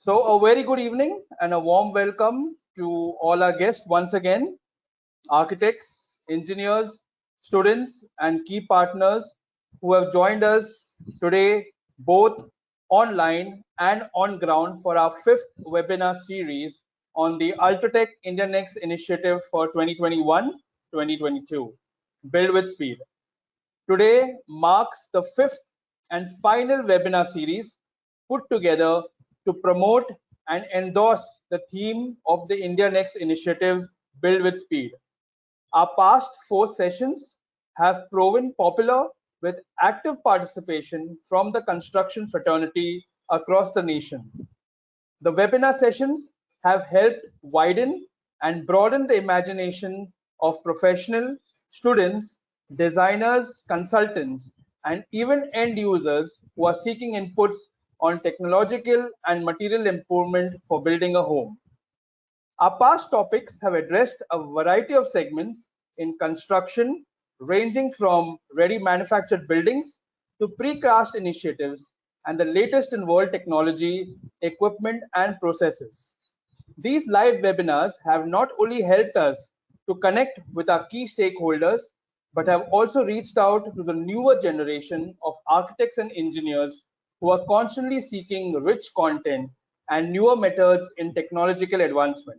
So a very good evening and a warm welcome to all our guests once again, architects, engineers, students, and key partners who have joined us today, both online and on ground for our fifth webinar series on the Ultratech India Next initiative for 2021-2022, Build with Speed. Today marks the fifth and final webinar series put together to promote and endorse the theme of the India Next initiative, Build with Speed. Our past four sessions have proven popular with active participation from the construction fraternity across the nation. The webinar sessions have helped widen and broaden the imagination of professional, students, designers, consultants, and even end users who are seeking inputs on technological and material improvement for building a home. Our past topics have addressed a variety of segments in construction, ranging from ready manufactured buildings to precast initiatives and the latest in world technology, equipment, and processes. These live webinars have not only helped us to connect with our key stakeholders, but have also reached out to the newer generation of architects and engineers who are constantly seeking rich content and newer methods in technological advancement.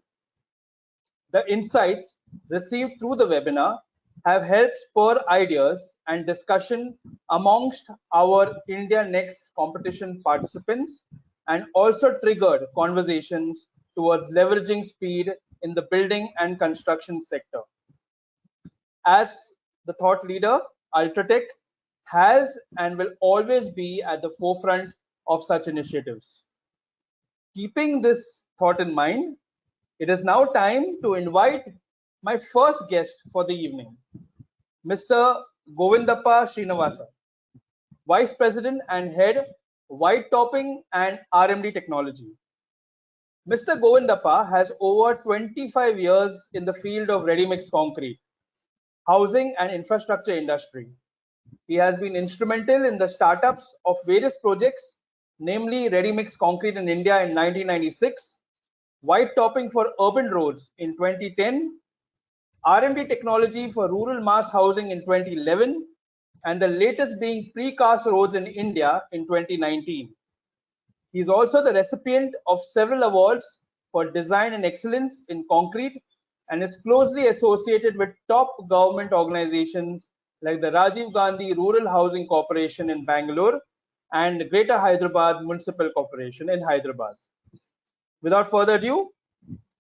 The insights received through the webinar have helped spur ideas and discussion amongst our India Next competition participants and also triggered conversations towards leveraging speed in the building and construction sector. As the thought leader, Ultratech has and will always be at the forefront of such initiatives. Keeping this thought in mind, it is now time to invite my first guest for the evening, Mr. Govindappa Srinivasa, Vice President and Head, White Topping and RMD Technology. Mr. Govindappa has over 25 years in the field of ready-mix concrete, housing and infrastructure industry. He has been instrumental in the startups of various projects, namely ready-mix concrete in India in 1996, white topping for urban roads in 2010, RMD technology for rural mass housing in 2011, and the latest being precast roads in India in 2019. He is also the recipient of several awards for design and excellence in concrete and is closely associated with top government organizations like the Rajiv Gandhi Rural Housing Corporation in Bangalore and Greater Hyderabad Municipal Corporation in Hyderabad. Without further ado,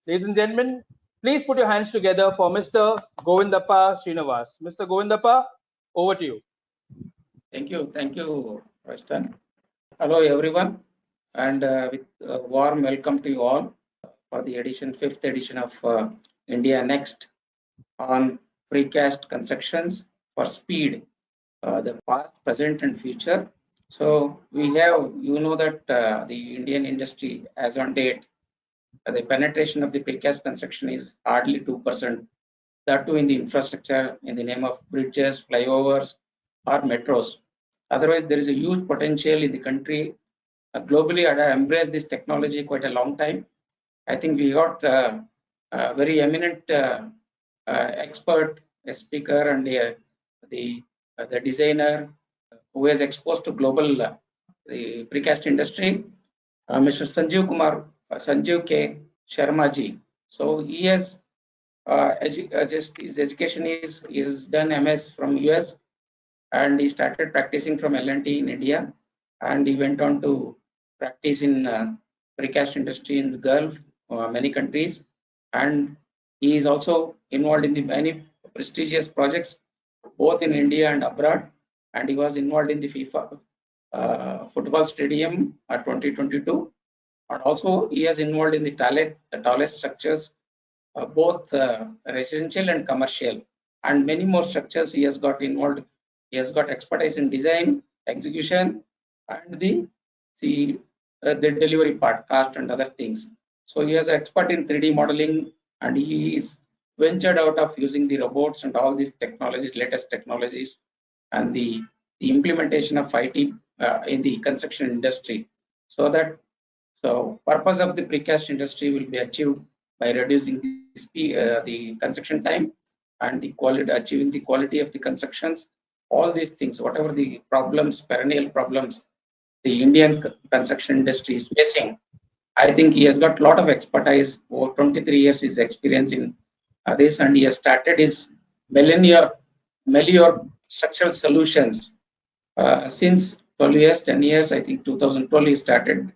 ladies and gentlemen, please put your hands together for Mr. Govindappa Srinivas. Mr. Govindappa, over to you. Thank you, Preston. Hello, everyone, and with a warm welcome to you all for the fifth edition of India Next on precast constructions for speed, the past, present, and future. So we have, that the Indian industry, as on date, the penetration of the precast construction is hardly 2%. That too in the infrastructure in the name of bridges, flyovers, or metros. Otherwise, there is a huge potential in the country. Globally, I have embraced this technology quite a long time. I think we got a very eminent expert, a speaker, and the designer who is exposed to global the precast industry, Mr. Sanjeev K. Sharma ji. So he has just his education is done MS from US, and he started practicing from L&T in India, and he went on to practice in precast industry in Gulf, many countries, and he is also involved in the many prestigious projects both in India and abroad, and he was involved in the FIFA football stadium 2022, and also he is involved in the tallest structures, both residential and commercial, and many more structures he has got involved. He has got expertise in design, execution, and the delivery part, cost and other things. So he is an expert in 3D modeling, and he is ventured out of using the robots and all these technologies, latest technologies, and the implementation of IT in the construction industry, so that So purpose of the precast industry will be achieved by reducing the construction time and the quality, achieving the quality of the constructions. All these things, whatever the problems, perennial problems the Indian construction industry is facing, I think he has got a lot of expertise. Over 23 years his experience in this, and he has started his Melior structural solutions since 12 years, 10 years. I think 2012 he started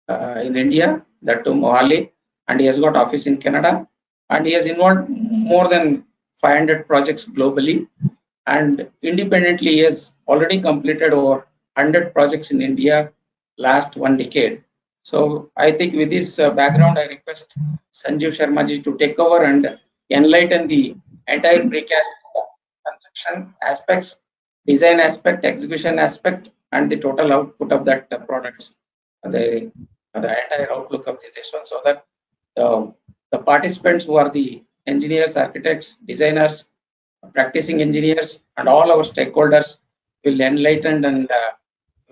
in India, that to Mohali, and he has got office in Canada, and he has involved more than 500 projects globally, and independently he has already completed over 100 projects in India last 1 decade. So I think with this background, I request Sanjeev Sharmaji to take over and enlighten the entire precast construction aspects, design aspect, execution aspect, and the total output of that products, the entire outlook of this one, so that the participants who are the engineers, architects, designers, practicing engineers, and all our stakeholders will enlighten and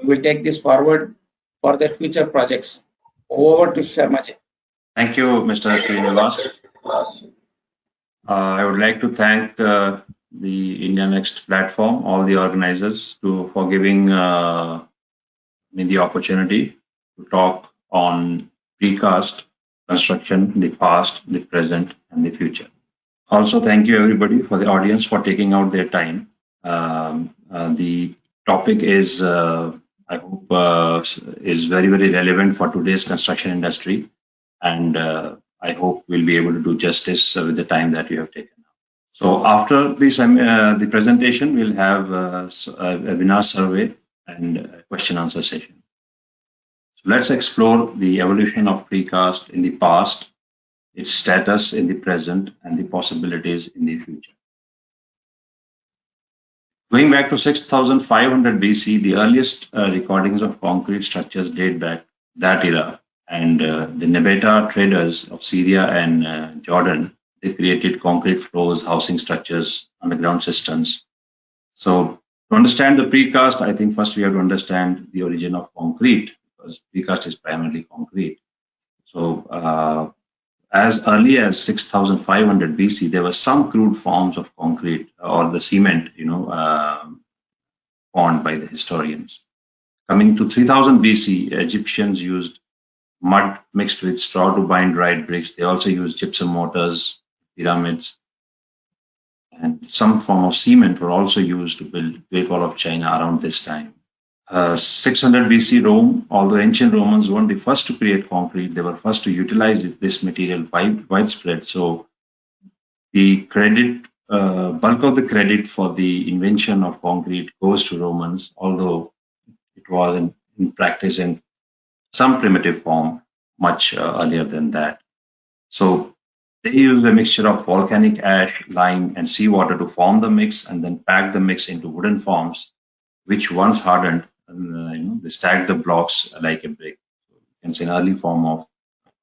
will take this forward for their future projects. Over to Sharmaji. Thank you, Mr. Srinivas. I would like to thank the India Next platform, all the organizers, for giving me the opportunity to talk on precast construction in the past, the present, and the future. Also, thank you everybody for the audience for taking out their time. The topic is, I hope, is very, very relevant for today's construction industry, and I hope we'll be able to do justice with the time that you have taken. So after this, the presentation, we'll have a webinar survey and a question answer session. So let's explore the evolution of precast in the past, its status in the present, and the possibilities in the future. Going back to 6500 BC, the earliest recordings of concrete structures date back that era, and the Nebeta traders of Syria and Jordan, they created concrete floors, housing structures, underground systems. So to understand the precast, I think first we have to understand the origin of concrete, because precast is primarily concrete. So as early as 6500 BC, there were some crude forms of concrete or the cement, formed by the historians. Coming to 3000 BC, Egyptians used mud mixed with straw to bind dried bricks. They also used gypsum mortars, pyramids, and some form of cement were also used to build Great Wall of China around this time. 600 BC Rome, although ancient Romans weren't the first to create concrete, they were first to utilize this material widespread. So the credit, bulk of the credit for the invention of concrete goes to Romans, although it was in practice in some primitive form much earlier than that. So they used a mixture of volcanic ash, lime, and seawater to form the mix, and then pack the mix into wooden forms, which once hardened, they stacked the blocks like a brick. So you can see an early form of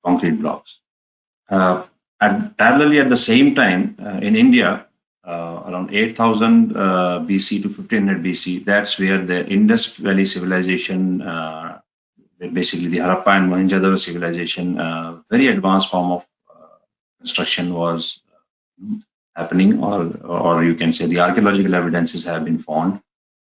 concrete blocks. Parallelly, at the same time, in India, around 8000 BC to 1500 BC, that's where the Indus Valley civilization, basically the Harappa and Mohenjo-daro civilization, very advanced form of construction was happening, or you can say the archaeological evidences have been found.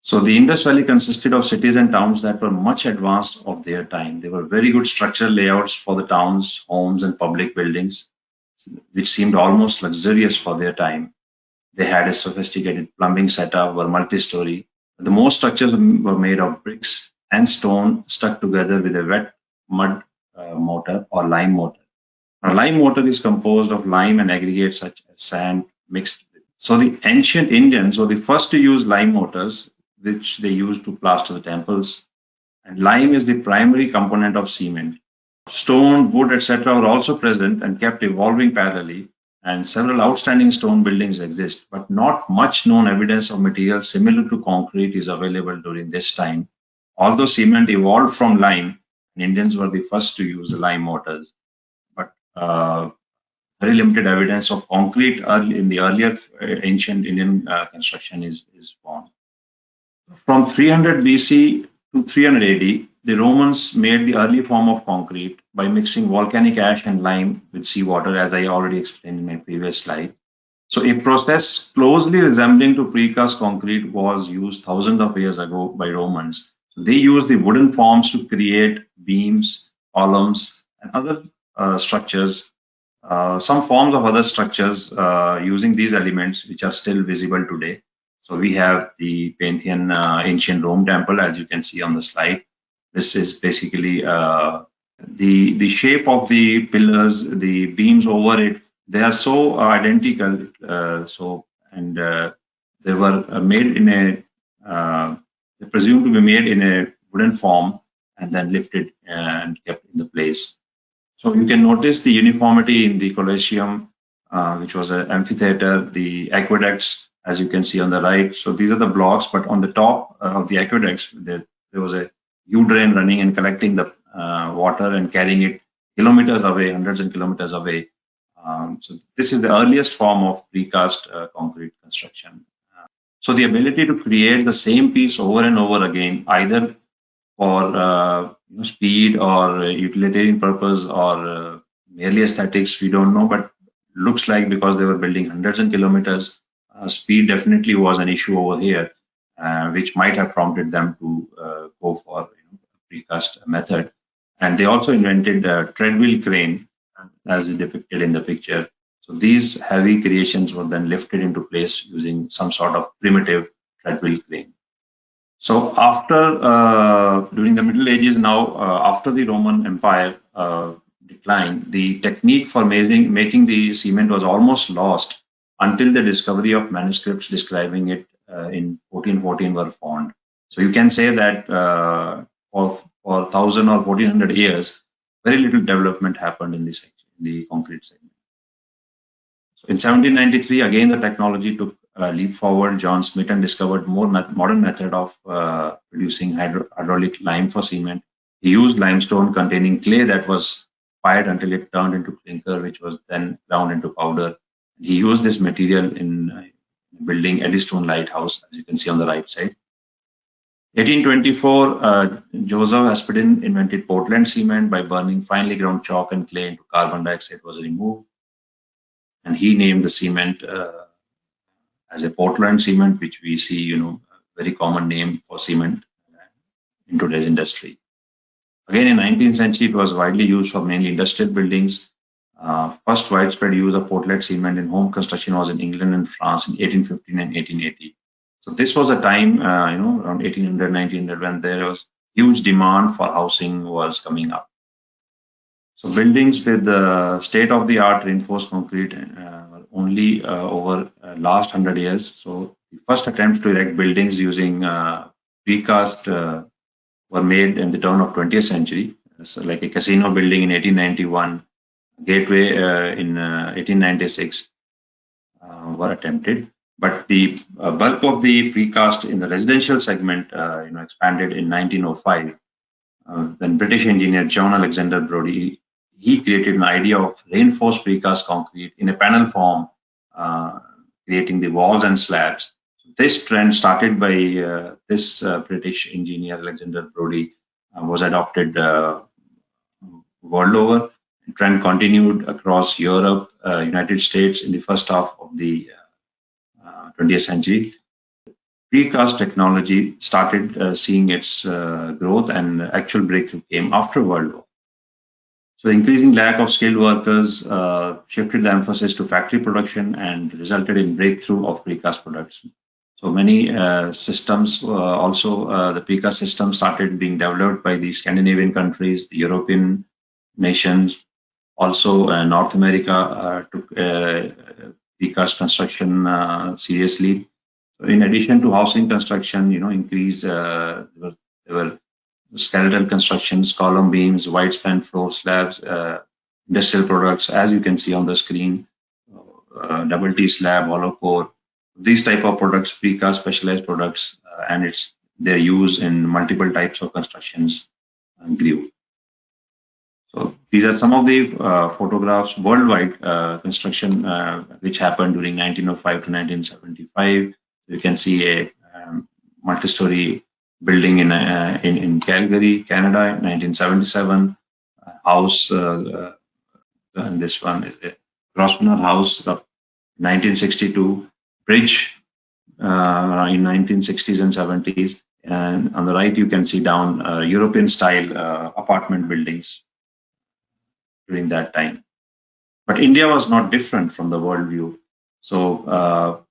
So the Indus Valley consisted of cities and towns that were much advanced of their time. They were very good structural layouts for the towns, homes, and public buildings, which seemed almost luxurious for their time. They had a sophisticated plumbing setup, were multi-story. The most structures were made of bricks and stone stuck together with a wet mud mortar or lime mortar. Now, lime mortar is composed of lime and aggregates such as sand mixed with. So the ancient Indians were the first to use lime mortars, which they used to plaster the temples. And lime is the primary component of cement. Stone, wood, etc. were also present and kept evolving parallelly. And several outstanding stone buildings exist, but not much known evidence of material similar to concrete is available during this time. Although cement evolved from lime, Indians were the first to use the lime mortars. But very limited evidence of concrete in the earlier ancient Indian construction is found. From 300 BC to 300 AD, the Romans made the early form of concrete by mixing volcanic ash and lime with seawater, as I already explained in my previous slide. So a process closely resembling to precast concrete was used thousands of years ago by Romans. So they used the wooden forms to create beams, columns, and other structures, some forms of other structures using these elements, which are still visible today. So we have the Pantheon ancient Rome temple, as you can see on the slide. This is basically the shape of the pillars, the beams over it. They are so identical. They were made in they presumed to be made in a wooden form and then lifted and kept in the place. So you can notice the uniformity in the Colosseum, which was an amphitheater, the aqueducts, as you can see on the right. So these are the blocks, but on the top of the aqueducts, there was a U-drain running and collecting the water and carrying it kilometers away, hundreds of kilometers away. So this is the earliest form of precast concrete construction. So the ability to create the same piece over and over again, either for speed or utilitarian purpose or merely aesthetics, we don't know, but looks like because they were building hundreds of kilometers, speed definitely was an issue over here, which might have prompted them to go for precast method. And they also invented a treadwheel crane, as depicted in the picture. So these heavy creations were then lifted into place using some sort of primitive treadwheel crane. So after, during the Middle Ages now, after the Roman Empire declined, the technique for making the cement was almost lost until the discovery of manuscripts describing it in 1414 were found. So you can say that for 1000 or 1400 years, very little development happened in the concrete segment. So in 1793, again, the technology took a leap forward. John Smithson discovered more modern method of producing hydraulic lime for cement. He used limestone containing clay that was fired until it turned into clinker, which was then ground into powder. He used this material in building Eddystone Lighthouse, as you can see on the right side. 1824, Joseph Aspdin invented Portland cement by burning finely ground chalk and clay into carbon dioxide was removed. And he named the cement as a Portland cement, which we see, a very common name for cement in today's industry. Again, in 19th century, it was widely used for mainly industrial buildings. First widespread use of Portland cement in home construction was in England and France in 1815 and 1880. So this was a time, around 1800, 1900, when there was huge demand for housing was coming up. So buildings with state-of-the-art reinforced concrete were only over last 100 years. So the first attempts to erect buildings using precast were made in the turn of 20th century. So like a casino building in 1891, Gateway in 1896 were attempted. But the bulk of the precast in the residential segment, expanded in 1905. Then British engineer John Alexander Brodie, he created an idea of reinforced precast concrete in a panel form, creating the walls and slabs. This trend started by this British engineer Alexander Brodie was adopted world over. The trend continued across Europe, United States in the first half of the 20th century. Precast technology started seeing its growth, and actual breakthrough came after World War. So the increasing lack of skilled workers shifted the emphasis to factory production and resulted in breakthrough of precast production. So many systems, also the precast system started being developed by the Scandinavian countries, the European nations, also North America took precast construction seriously. In addition to housing construction, increased, there were skeletal constructions, column beams, wide span floor slabs, industrial products, as you can see on the screen, double T slab, hollow core. These type of products, precast specialized products, and their use in multiple types of constructions grew. So these are some of the photographs worldwide construction which happened during 1905 to 1975. You can see a multi-story building in Calgary, Canada in 1977. House, and this one is a Grosvenor House of 1962. Bridge in 1960s and 70s. And on the right, you can see down European style apartment buildings during that time. But India was not different from the world view. So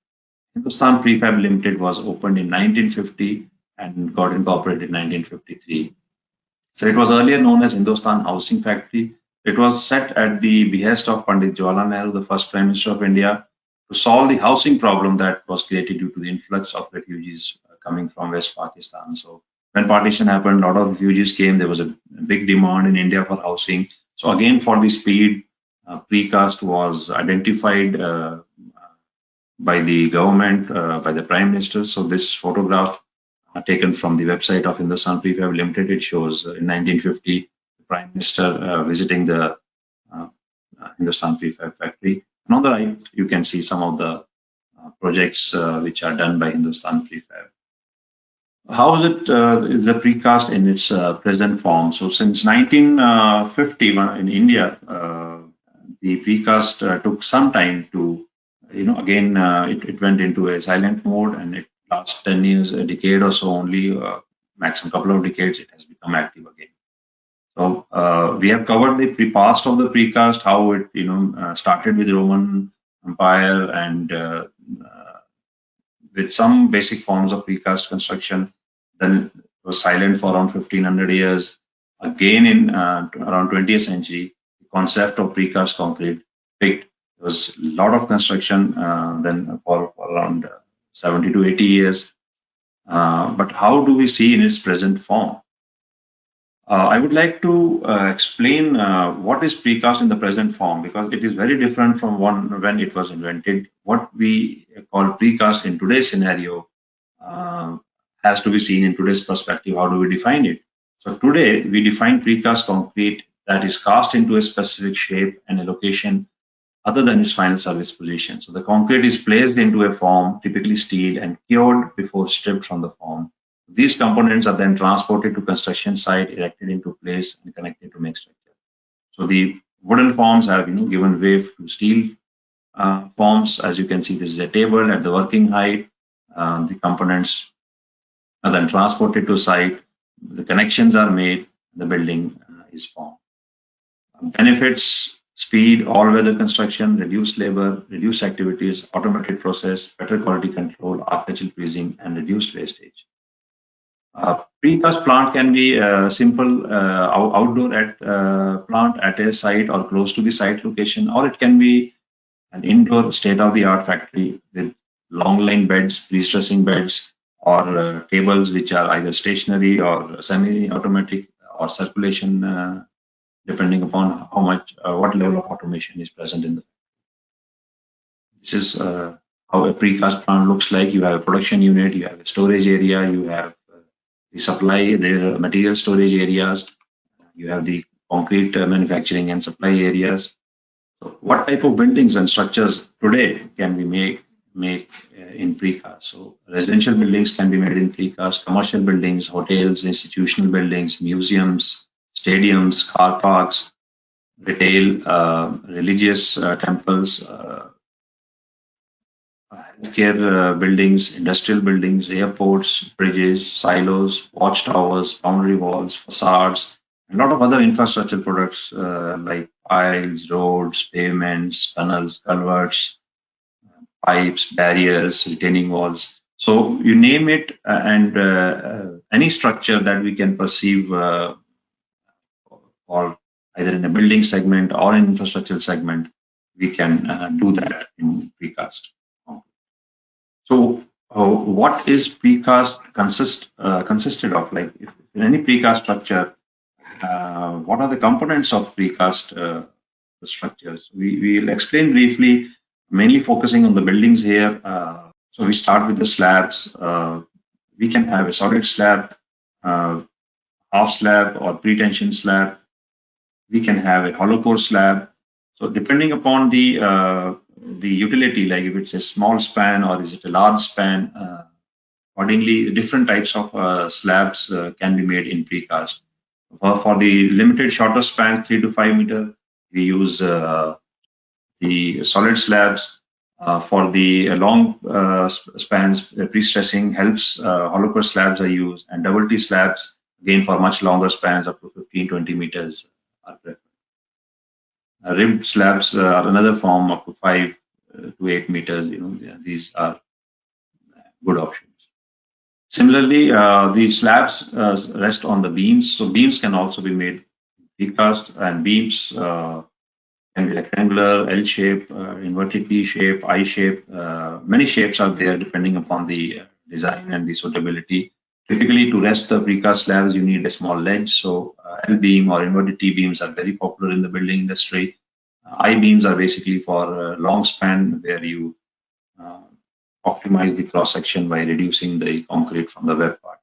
Hindustan Prefab Limited was opened in 1950 and got incorporated in 1953. So it was earlier known as Hindustan Housing Factory. It was set at the behest of Pandit Jawaharlal Nehru, the first Prime Minister of India, to solve the housing problem that was created due to the influx of refugees coming from West Pakistan. So when partition happened, a lot of refugees came. There was a big demand in India for housing. So again, for the speed, precast was identified by the government, by the Prime Minister. So this photograph taken from the website of Hindustan Prefab Limited, it shows in 1950, the Prime Minister visiting the Hindustan Prefab factory. And on the right, you can see some of the projects which are done by Hindustan Prefab. How is it is the precast in its present form? So since 1950 in India, the precast took some time to, again, it went into a silent mode, and it last 10 years, a decade or so only, maximum couple of decades, it has become active again. So we have covered the past of the precast, how it started with Roman Empire and with some basic forms of precast construction. Then it was silent for around 1500 years. Again, in around 20th century, the concept of precast concrete picked. There was a lot of construction then for around 70 to 80 years. But how do we see in its present form? I would like to explain what is precast in the present form, because it is very different from when it was invented. What we call precast in today's scenario has to be seen in today's perspective. How do we define it? So today we define precast concrete that is cast into a specific shape and a location other than its final service position. So the concrete is placed into a form, typically steel, and cured before stripped from the form. These components are then transported to construction site, erected into place, and connected to make structure. So the wooden forms have given way to steel forms. As you can see, this is a table at the working height. The components are then transported to site. The connections are made. The building is formed. Benefits: speed, all-weather construction, reduced labor, reduced activities, automated process, better quality control, architectural pleasing, and reduced wastage. Precast plant can be simple outdoor plant at a site or close to the site location, or it can be an indoor state-of-the-art factory with long line beds, pre-stressing beds, or tables which are either stationary or semi-automatic or circulation, depending upon how much, what level of automation is present in the. This is how a precast plant looks like. You have a production unit, you have a storage area, you have the supply, the material storage areas, you have the concrete manufacturing and supply areas. So what type of buildings and structures today can we make in precast? So residential buildings can be made in precast, commercial buildings, hotels, institutional buildings, museums, stadiums, car parks, retail, religious temples, healthcare buildings, industrial buildings, airports, bridges, silos, watchtowers, boundary walls, facades, and a lot of other infrastructure products like piles, roads, pavements, tunnels, culverts, pipes, barriers, retaining walls. So you name it, and any structure that we can perceive or either in a building segment or an infrastructure segment, we can do that in precast. So what is precast consisted of? Like if in any precast structure, what are the components of precast structures? We will explain briefly, mainly focusing on the buildings here. So we start with the slabs. We can have a solid slab, half slab, or pre-tension slab. We can have a hollow core slab. So depending upon the utility, like if it's a small span or is it a large span, Accordingly, different types of slabs can be made in precast. For the limited shorter span, 3 to 5 meter, we use the solid slabs. For the long spans, pre-stressing helps. Hollow core slabs are used, and double T slabs, again for much longer spans up to 15-20 meters, are preferred. Ribbed slabs are another form up to 5 to 8 meters. These are good options. Similarly, these slabs rest on the beams, so beams can also be made precast, and beams can be rectangular, L shape, inverted T shape, I shape. Many shapes are there depending upon the design and the suitability. Typically, to rest the precast slabs, you need a small ledge. So L beam or inverted T beams are very popular in the building industry. I beams are basically for long span, where you optimize the cross section by reducing the concrete from the web part.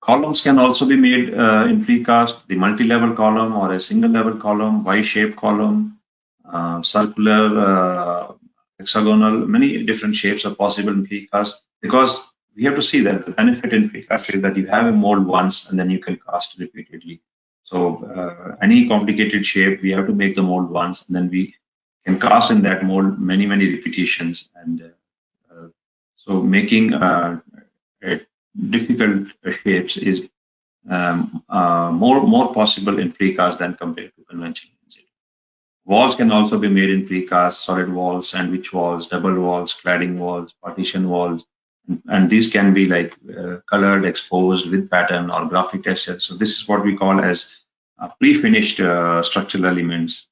Columns can also be made in precast, the multi-level column or a single-level column, Y-shaped column, circular, hexagonal. Many different shapes are possible in precast, because we have to see that the benefit in precast is that you have a mold once and then you can cast repeatedly. So any complicated shape, we have to make the mold once, and then we can cast in that mold many repetitions. And so making difficult shapes is more possible in precast than compared to conventional. Walls can also be made in precast: solid walls, sandwich walls, double walls, cladding walls, partition walls, and these can be like colored, exposed with pattern or graphic texture. So this is what we call as pre-finished structural elements,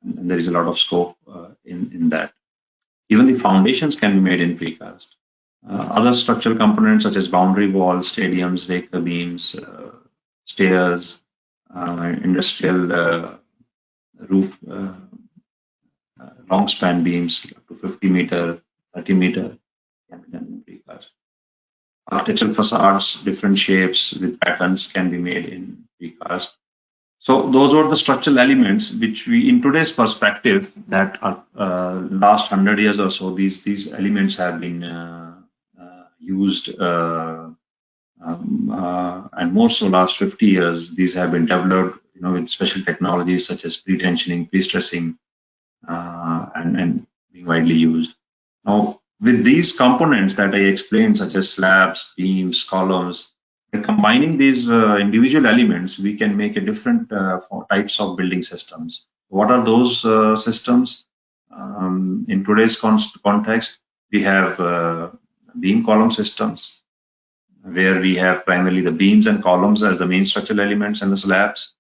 and there is a lot of scope in that. Even the foundations can be made in precast. Other structural components such as boundary walls, stadiums, raker beams, stairs, industrial roof, long span beams up to 50 meter, 30 meter can be done in precast. Architectural facades, different shapes with patterns, can be made in precast. So those were the structural elements which we, in today's perspective, that are last 100 years or so, these elements have been used, and more so last 50 years, these have been developed, with special technologies such as pre-tensioning, pre-stressing, and being widely used. Now, with these components that I explained, such as slabs, beams, columns, by combining these individual elements, we can make a different types of building systems. What are those systems? In today's context, we have beam column systems, where we have primarily the beams and columns as the main structural elements and the slabs.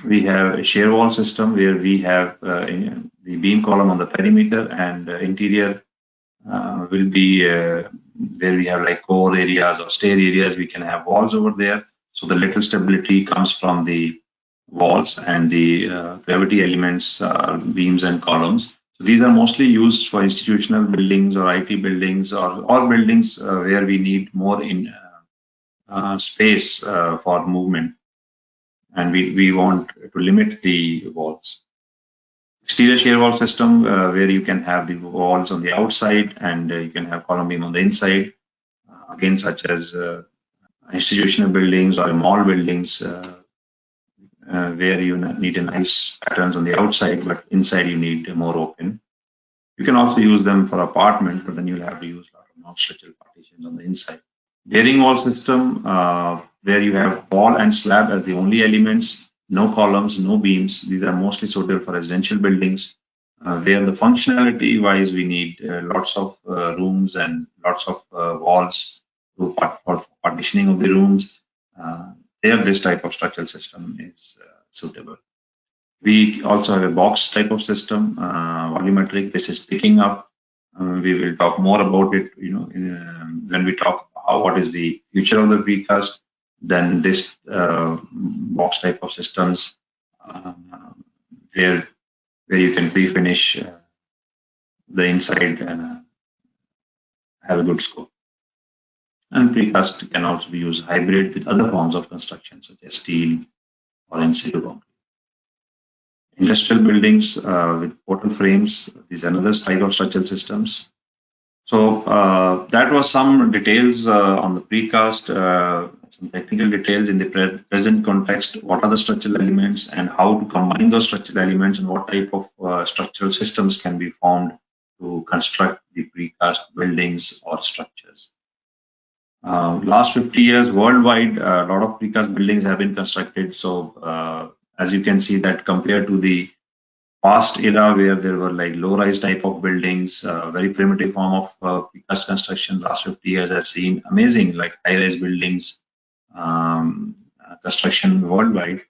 We have a shear wall system, where we have the beam column on the perimeter, and interior will be where we have like core areas or stair areas. We can have walls over there. So the little stability comes from the walls, and the gravity elements are beams and columns. So these are mostly used for institutional buildings or IT buildings, or buildings where we need more in space for movement, and we want to limit the walls. Exterior shear wall system, where you can have the walls on the outside, and you can have column beam on the inside. Again, such as institutional buildings or mall buildings, where you need a nice patterns on the outside, but inside you need more open. You can also use them for apartment, but then you'll have to use a lot of non-structural partitions on the inside. Bearing wall system, where you have wall and slab as the only elements, no columns, no beams. These are mostly suitable for residential buildings, where the functionality wise we need lots of rooms and lots of walls for partitioning of the rooms. There, this type of structural system is suitable. We also have a box type of system, volumetric. This is picking up. We will talk more about it, when we talk about what is the future of the precast. Then this box type of systems, where you can pre-finish the inside and have a good scope. And precast can also be used hybrid with other forms of construction, such as steel or in situ concrete. Industrial buildings with portal frames, these are another type of structural systems. So that was some details on the precast, some technical details in the present context. What are the structural elements and how to combine those structural elements, and what type of structural systems can be formed to construct the precast buildings or structures. Last 50 years worldwide, a lot of precast buildings have been constructed. So as you can see that compared to the past era where there were like low-rise type of buildings, very primitive form of precast construction. Last 50 years has seen amazing like high-rise buildings construction worldwide.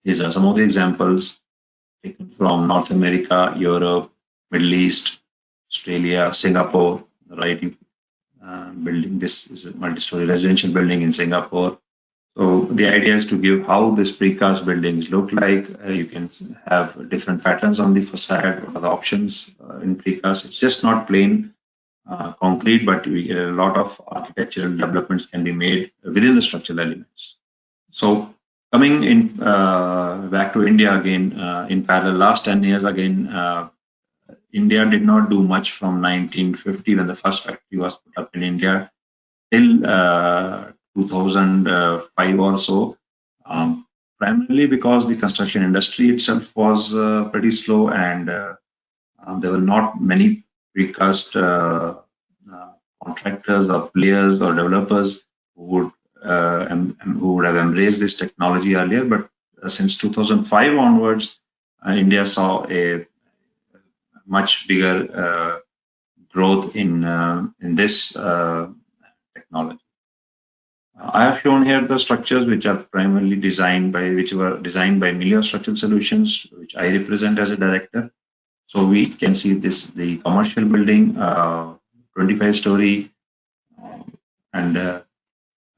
These are some of the examples taken from North America, Europe, Middle East, Australia, Singapore. Right, building. This is a multi-story residential building in Singapore. So the idea is to give how this precast buildings look like. You can have different patterns on the facade. What are the options in precast? It's just not plain concrete, but a lot of architectural developments can be made within the structural elements. So coming in back to India again, in parallel, last 10 years again, India did not do much from 1950 when the first factory was put up in India till 2005 or so, primarily because the construction industry itself was pretty slow, and there were not many precast contractors or players or developers who would have embraced this technology earlier. But since 2005 onwards, India saw a much bigger growth in this technology. I have shown here the structures which are primarily designed by, Milio Structural Solutions, which I represent as a director. So we can see this, the commercial building, 25-story, and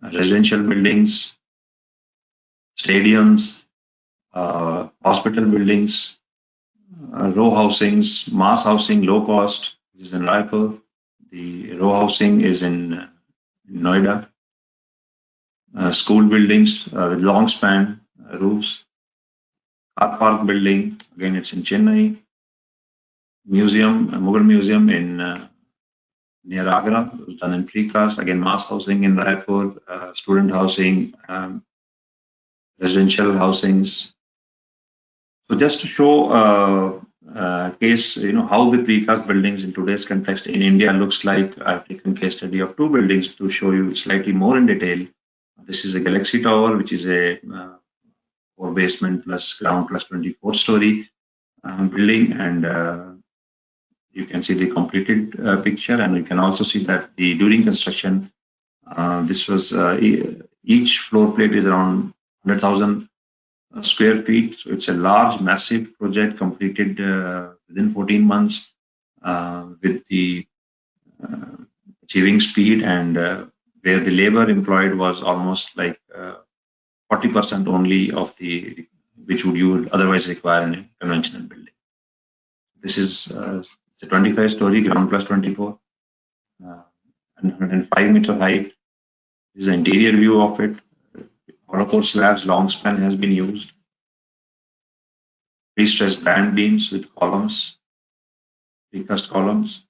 residential buildings, stadiums, hospital buildings, row housings, mass housing, low cost. This is in Raipur. The row housing is in Noida. School buildings with long span roofs. Car park building, again it's in Chennai. Museum, Mughal Museum in near Agra, it was done in precast. Again, mass housing in Raipur, student housing, residential housings. So just to show case, how the precast buildings in today's context in India looks like, I've taken case study of two buildings to show you slightly more in detail. This is a Galaxy Tower, which is a 4 basement plus ground plus 24-story building, and you can see the completed picture, and you can also see that during construction, this was each floor plate is around 100,000 square feet. So it's a large, massive project completed within 14 months with the achieving speed, and where the labor employed was almost like 40% only of which you would otherwise require in a conventional building. This is it's a 25-story ground plus 24 and 105-meter height. This is the interior view of it. Hollow slabs, long span has been used. Pre-stressed band beams with columns, precast columns.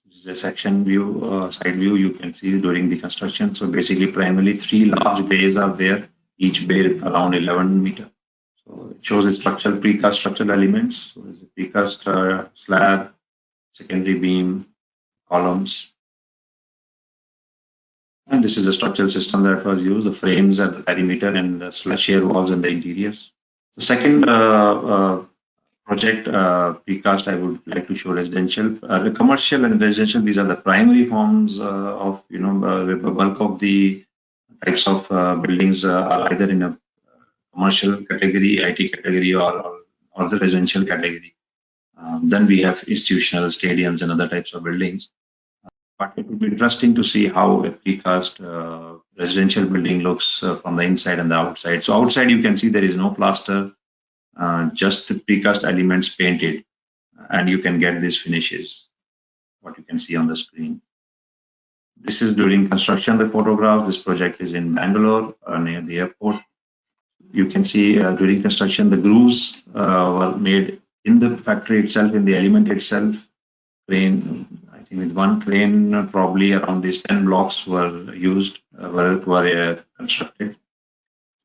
This is a section view, side view you can see during the construction. So basically, primarily 3 large bays are there, each bay around 11 meter. So it shows the precast structural elements. So there's a precast slab, secondary beam, columns. And this is the structural system that was used, the frames at the perimeter and the shear walls in the interiors. The second project, precast, I would like to show residential. The commercial and residential, these are the primary forms of, the bulk of the types of buildings are either in a commercial category, IT category, or the residential category. Then we have institutional, stadiums, and other types of buildings. But it would be interesting to see how a precast residential building looks from the inside and the outside. So outside you can see there is no plaster, just the precast elements painted, and you can get these finishes, what you can see on the screen. This is during construction, the photograph. This project is in Bangalore near the airport. You can see during construction, the grooves were made in the factory itself, in the element itself. Crane, I think think with one crane, probably around these 10 blocks were used, were constructed.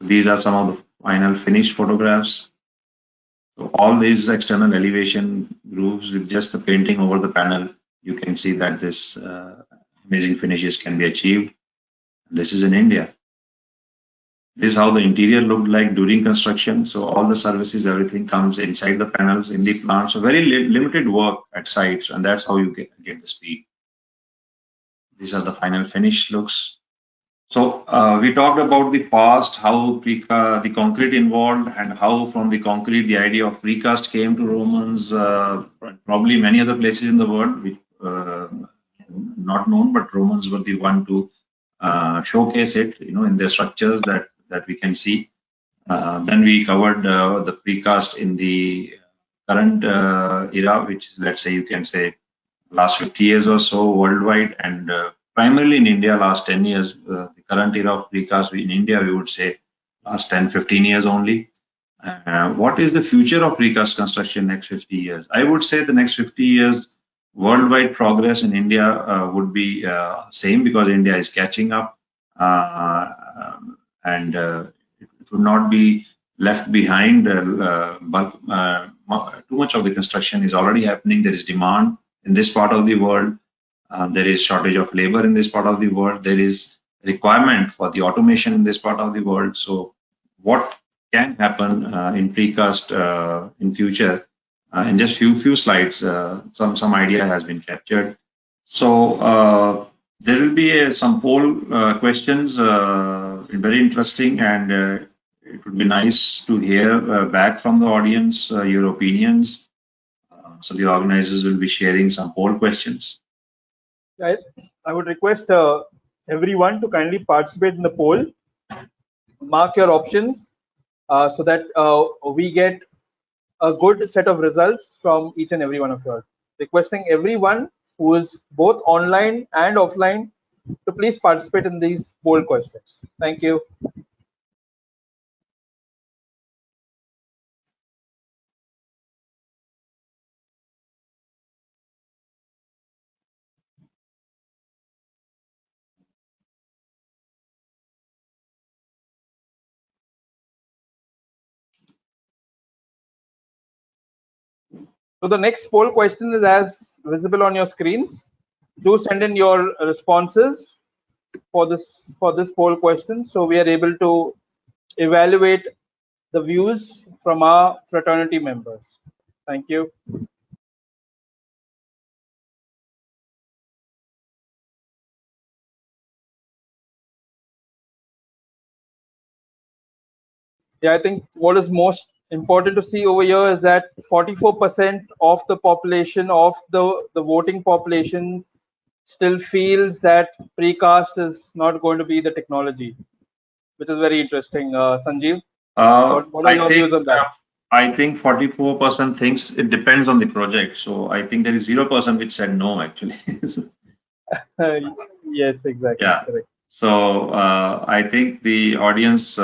These are some of the final finished photographs. So all these external elevation grooves with just the painting over the panel, you can see that this amazing finishes can be achieved. This is in India. This is how the interior looked like during construction. So all the services, everything comes inside the panels in the plant. So very limited work at sites, and that's how you get the speed. These are the final finish looks. So we talked about the past, how the concrete involved, and how from the concrete the idea of precast came to Romans. Probably many other places in the world, which not known, but Romans were the one to showcase it, in their structures that we can see. Then we covered the precast in the current era, which is, let's say, you can say last 50 years or so worldwide, and primarily in India, last 10 years. The current era of precast in India, we would say last 10, 15 years only. What is the future of precast construction next 50 years? I would say the next 50 years, worldwide progress in India would be same, because India is catching up, and it would not be left behind. But too much of the construction is already happening. There is demand in this part of the world. There is shortage of labor in this part of the world. There is requirement for the automation in this part of the world. So what can happen in precast in future? In just few slides, some idea has been captured. So there will be some poll questions, very interesting, and it would be nice to hear back from the audience your opinions. So the organizers will be sharing some poll questions. I would request everyone to kindly participate in the poll. Mark your options so that we get a good set of results from each and every one of you. Requesting everyone who is both online and offline to please participate in these poll questions. Thank you. So the next poll question is as visible on your screens. Do send in your responses for this poll question, so we are able to evaluate the views from our fraternity members. Thank you. Yeah, I think what is most important to see over here is that 44% of the population, of the voting population, still feels that precast is not going to be the technology, which is very interesting. Sanjeev, what are your views on that? I think 44% thinks it depends on the project. So I think there is 0% which said no, actually. Yes, exactly. Yeah. Correct. So I think the audience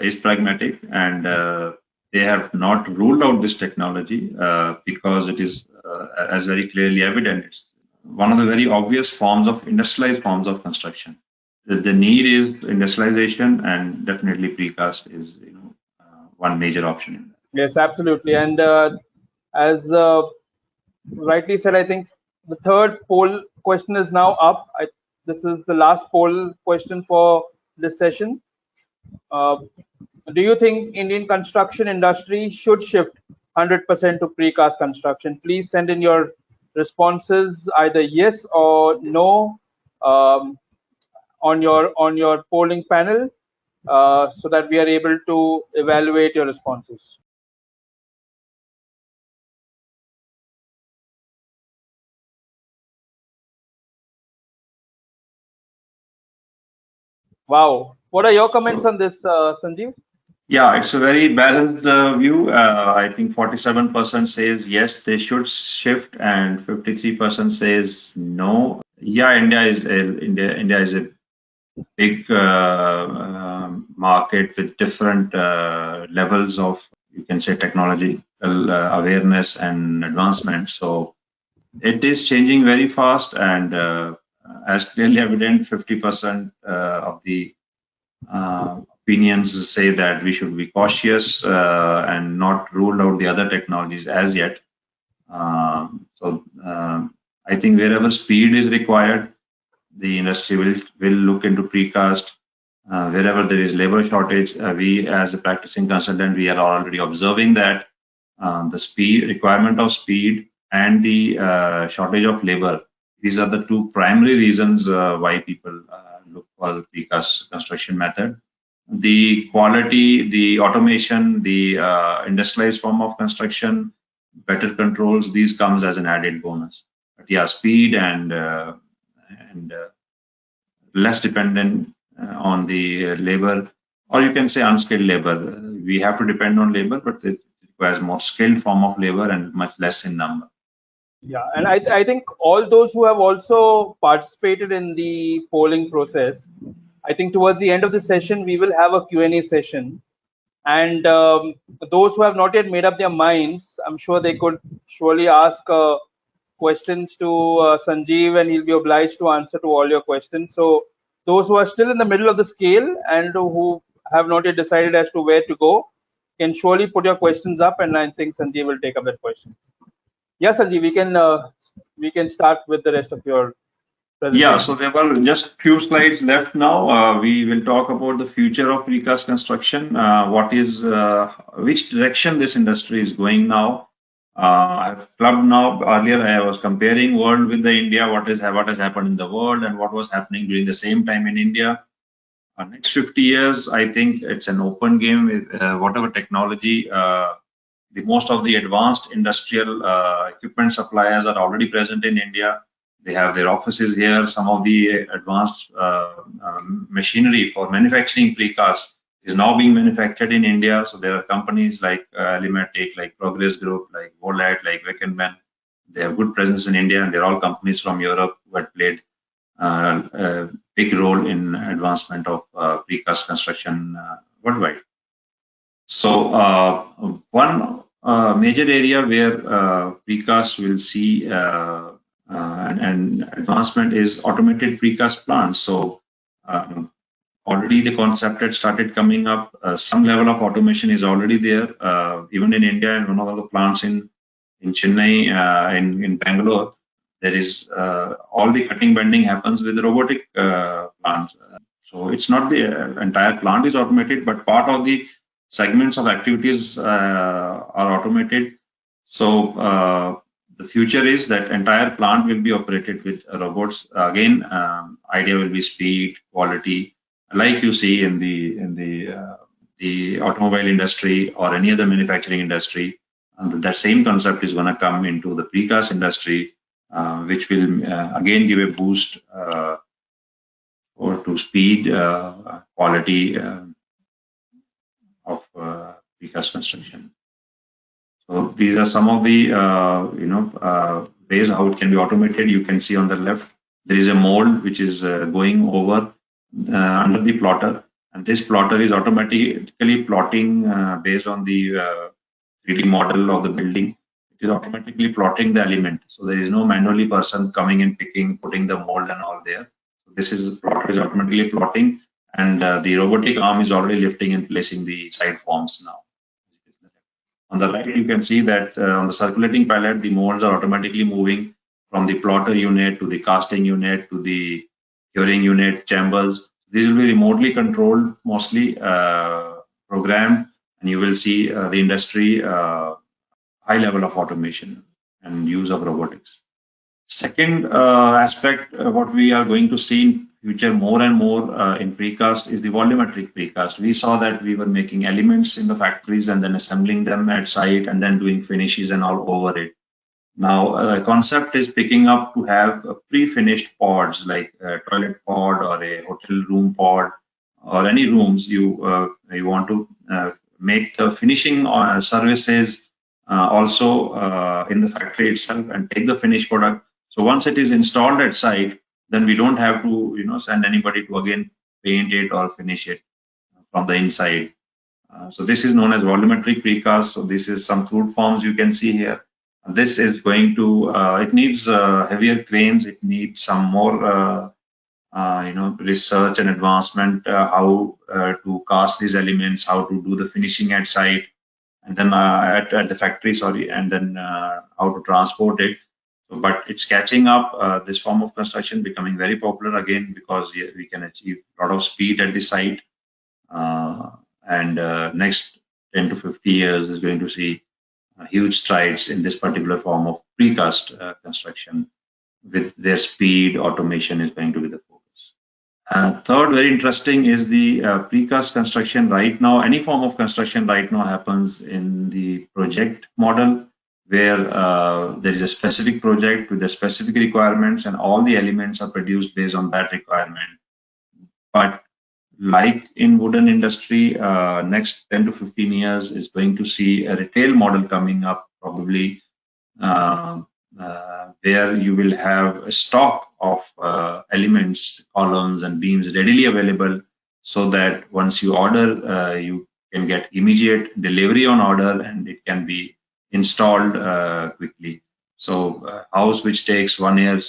is pragmatic, and they have not ruled out this technology because it is, as very clearly evident, it's one of the very obvious forms of industrialized forms of construction. The need is industrialization, and definitely precast is one major option in that. Yes, absolutely. And as rightly said, I think the third poll question is now up. This is the last poll question for this session. Do you think Indian construction industry should shift 100% to precast construction? Please send in your responses, either yes or no, on your polling panel, so that we are able to evaluate your responses. Wow. What are your comments on this, Sanjeev? Yeah, it's a very balanced view. I think 47% says yes, they should shift, and 53% says no. Yeah, India is a big market with different levels of, you can say, technological awareness and advancement. So It is changing very fast, and as clearly evident, 50% of the opinions say that we should be cautious and not rule out the other technologies as yet. I think wherever speed is required, the industry will look into precast. Wherever there is labor shortage, we as a practicing consultant, we are already observing that the requirement of speed and the shortage of labor. These are the two primary reasons why people look for the precast construction method. The quality, the automation, the industrialized form of construction, better controls, these comes as an added bonus. But yeah, speed and less dependent on the labor, or you can say unskilled labor. We have to depend on labor, but it requires more skilled form of labor and much less in number. Yeah, and I think all those who have also participated in the polling process, I think towards the end of the session, we will have a Q&A session. And those who have not yet made up their minds, I'm sure they could surely ask questions to Sanjeev, and he'll be obliged to answer to all your questions. So those who are still in the middle of the scale and who have not yet decided as to where to go can surely put your questions up, and I think Sanjeev will take up that question. Yes, Sanjeev, we can start with the rest of your presentation. Yeah, so there were just a few slides left now. We will talk about the future of precast construction. Which direction this industry is going now. I've clubbed now. Earlier, I was comparing world with the India. What has happened in the world and what was happening during the same time in India. Next 50 years, I think it's an open game with whatever technology. The most of the advanced industrial equipment suppliers are already present in India. They have their offices here. Some of the advanced machinery for manufacturing precast is now being manufactured in India. So there are companies like Limatic, like Progress Group, like Volat, like Weckenman. They have good presence in India, and they're all companies from Europe who had played a big role in advancement of precast construction worldwide. So one major area where precast will see an advancement is automated precast plants. So already the concept had started coming up. Some level of automation is already there, even in India, and one of the plants in Chennai, in Bangalore, there is all the cutting bending happens with robotic plants. So it's not the entire plant is automated, but part of the segments of activities are automated. So the future is that entire plant will be operated with robots. Again, idea will be speed, quality, like you see in the automobile industry or any other manufacturing industry. That same concept is going to come into the precast industry, which will again give a boost to speed, quality of precast construction. So these are some of the ways how it can be automated. You can see on the left there is a mold which is going over under the plotter, and this plotter is automatically plotting based on the 3D model of the building. It is automatically plotting the element, so there is no manually person coming and putting the mold and all there. So this is plotter is automatically plotting, and the robotic arm is already lifting and placing the side forms now. On the right, you can see that on the circulating pallet, the molds are automatically moving from the plotter unit to the casting unit to the curing unit chambers. These will be remotely controlled, mostly programmed, and you will see the industry high level of automation and use of robotics. Second aspect, what we are going to see in future more and more in precast is the volumetric precast. We saw that we were making elements in the factories and then assembling them at site and then doing finishes and all over it. Now, a concept is picking up to have pre-finished pods like a toilet pod or a hotel room pod or any rooms you want to make the finishing services also in the factory itself and take the finished product. So once it is installed at site, then we don't have to send anybody to again paint it or finish it from the inside. So this is known as volumetric precast. So this is some crude forms you can see here. This is going to, it needs heavier cranes, it needs some more research and advancement, how to cast these elements, how to do the finishing at site, and then at the factory, sorry, and then how to transport it. But it's catching up, this form of construction becoming very popular again, because we can achieve a lot of speed at the site. And next 10 to 50 years is going to see huge strides in this particular form of precast construction, with their speed, automation is going to be the focus. Third, very interesting, is the precast construction right now. Any form of construction right now happens in the project model, where there is a specific project with the specific requirements, and all the elements are produced based on that requirement. But like in wooden industry, next 10 to 15 years is going to see a retail model coming up, probably, where you will have a stock of elements, columns, and beams readily available, so that once you order, you can get immediate delivery on order, and it can be installed quickly. So a house which takes 1 year,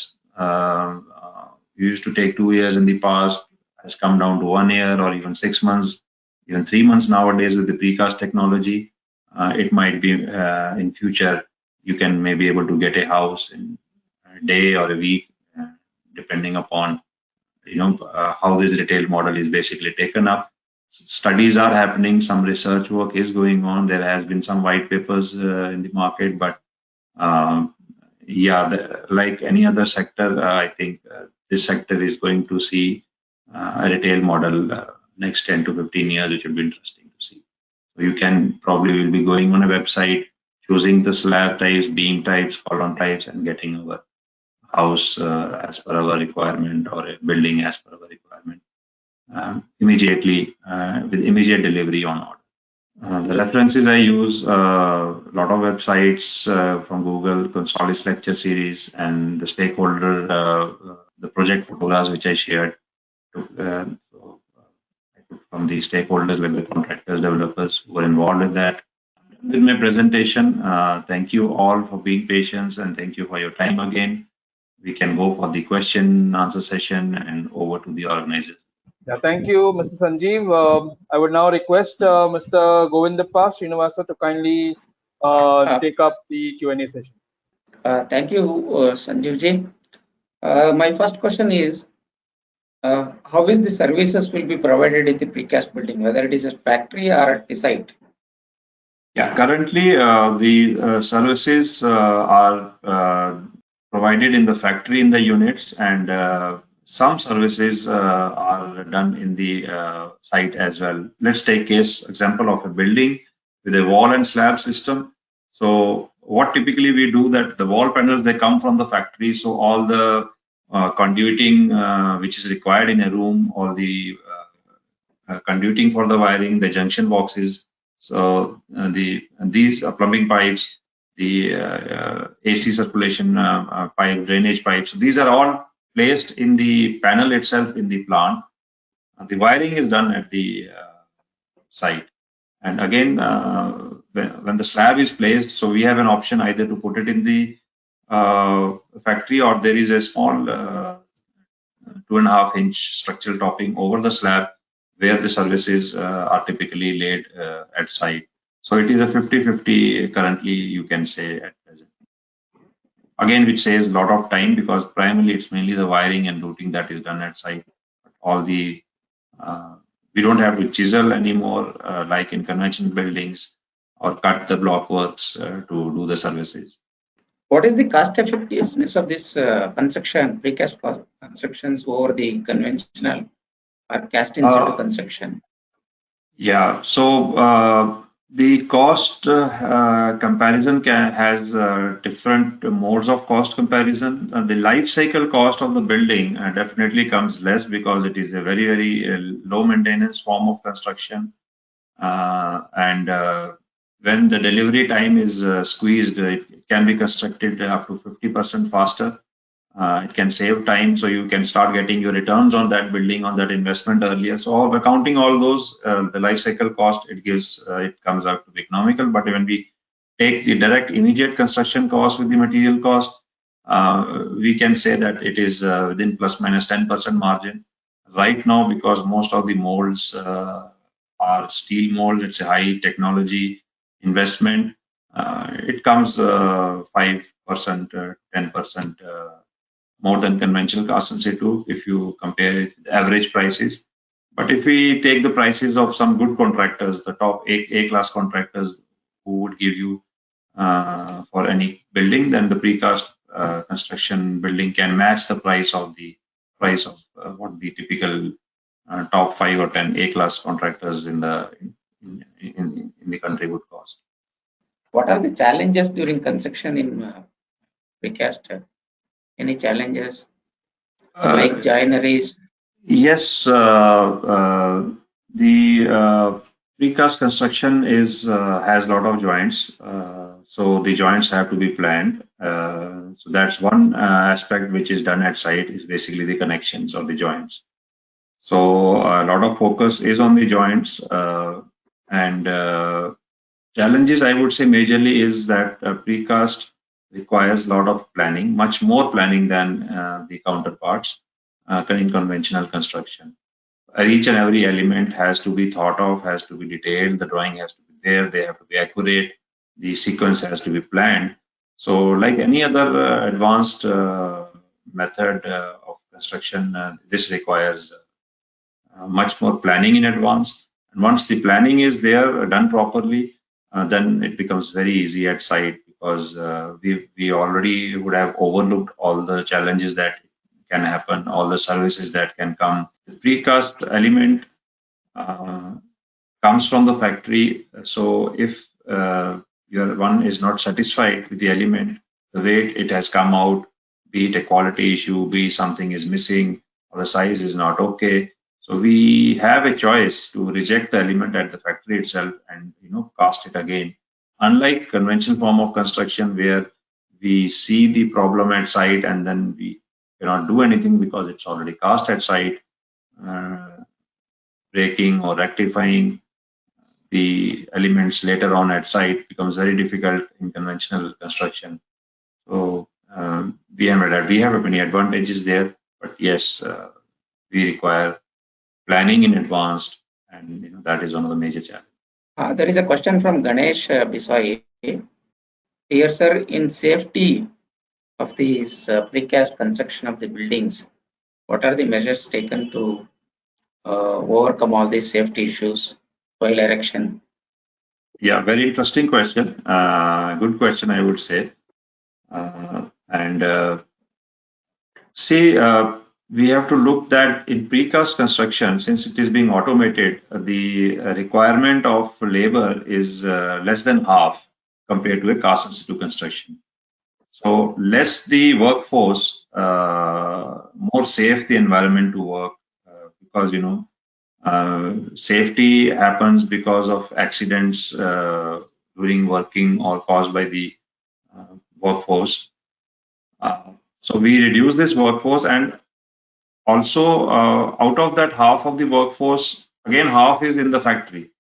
used to take 2 years in the past, has come down to 1 year, or even 6 months, even 3 months nowadays with the precast technology. It might be in future, you can maybe able to get a house in a day or a week, depending upon how this retail model is basically taken up. Studies are happening, some research work is going on. There has been some white papers in the market, but like any other sector, I think this sector is going to see a retail model next 10 to 15 years, which will be interesting to see. So you can probably will be going on a website, choosing the slab types, beam types, column types, and getting our house as per our requirement, or a building as per our requirement, immediately, with immediate delivery on order. The references I use, a lot of websites from Google, Consolidated lecture series, and the stakeholder, the project photographs which I shared. So I took from the stakeholders, like the contractors, developers who are involved in that. With my presentation, thank you all for being patient, and thank you for your time again. We can go for the question and answer session, and over to the organizers. Yeah, thank you, Mr. Sanjeev. I would now request Mr. Govindappa Srinivasa to kindly take up the Q&A session. Thank you, Sanjeev ji. My first question is, how is the services will be provided in the precast building, whether it is a factory or at the site? Yeah, currently the services are provided in the factory, in the units, and some services are done in the site as well. Let's take example of a building with a wall and slab system. So what typically we do, that the wall panels, they come from the factory, so all the conduiting which is required in a room, or the conduiting for the wiring, the junction boxes, so these plumbing pipes, the AC circulation pipe, drainage pipes, so these are all placed in the panel itself in the plant. The wiring is done at the site, and again, when the slab is placed, so we have an option either to put it in the factory, or there is a small 2.5 inch structural topping over the slab, where the services are typically laid at site. So it is a 50-50 currently, you can say, at present. Again, which saves a lot of time, because primarily it's mainly the wiring and routing that is done at site. All the we don't have to chisel anymore, like in conventional buildings, or cut the block works to do the services. What is the cost effectiveness of this construction, precast constructions, over the conventional or cast in situ construction? Yeah, so the cost comparison has different modes of cost comparison. The life cycle cost of the building definitely comes less, because it is a very, very low maintenance form of construction. And when the delivery time is squeezed, it can be constructed up to 50% faster. It can save time, so you can start getting your returns on that building, on that investment earlier. So accounting all those, the life cycle cost, it comes out to be economical. But when we take the direct immediate construction cost with the material cost, we can say that it is within plus minus 10% margin. Right now, because most of the molds are steel molds, it's a high technology investment. It comes 5%, 10% more than conventional cast in situ if you compare it with average prices. But if we take the prices of some good contractors, the top A-class contractors who would give you for any building, then the precast construction building can match the price of what the typical top 5 or 10 A-class contractors in the country would cost. What are the challenges during construction in precast? Any challenges like joineries? Yes, the precast construction has a lot of joints, so the joints have to be planned. So that's one aspect which is done at site, is basically the connections of the joints. So a lot of focus is on the joints, and challenges I would say majorly is that precast requires a lot of planning, much more planning than the counterparts in conventional construction. Each and every element has to be thought of, has to be detailed, the drawing has to be there, they have to be accurate, the sequence has to be planned. So like any other advanced method of construction, this requires much more planning in advance. And once the planning is there, done properly, then it becomes very easy at site, because we already would have overlooked all the challenges that can happen, all the services that can come. The precast element comes from the factory. So if your one is not satisfied with the element, the way it has come out, be it a quality issue, be something is missing, or the size is not okay. So we have a choice to reject the element at the factory itself and cast it again. Unlike conventional form of construction where we see the problem at site and then we cannot do anything because it's already cast at site, breaking or rectifying the elements later on at site becomes very difficult in conventional construction. So we have many advantages there, but yes, we require planning in advance, and that is one of the major challenges. There is a question from Ganesh Biswai. Here, sir, in safety of these precast construction of the buildings, what are the measures taken to overcome all these safety issues while erection? Yeah, very interesting question. Good question, I would say. We have to look that in precast construction, since it is being automated, the requirement of labor is less than half compared to a cast in situ construction. So less the workforce, more safe the environment to work, because safety happens because of accidents during working or caused by the workforce. So we reduce this workforce, and also out of that half of the workforce, again half is in the factory.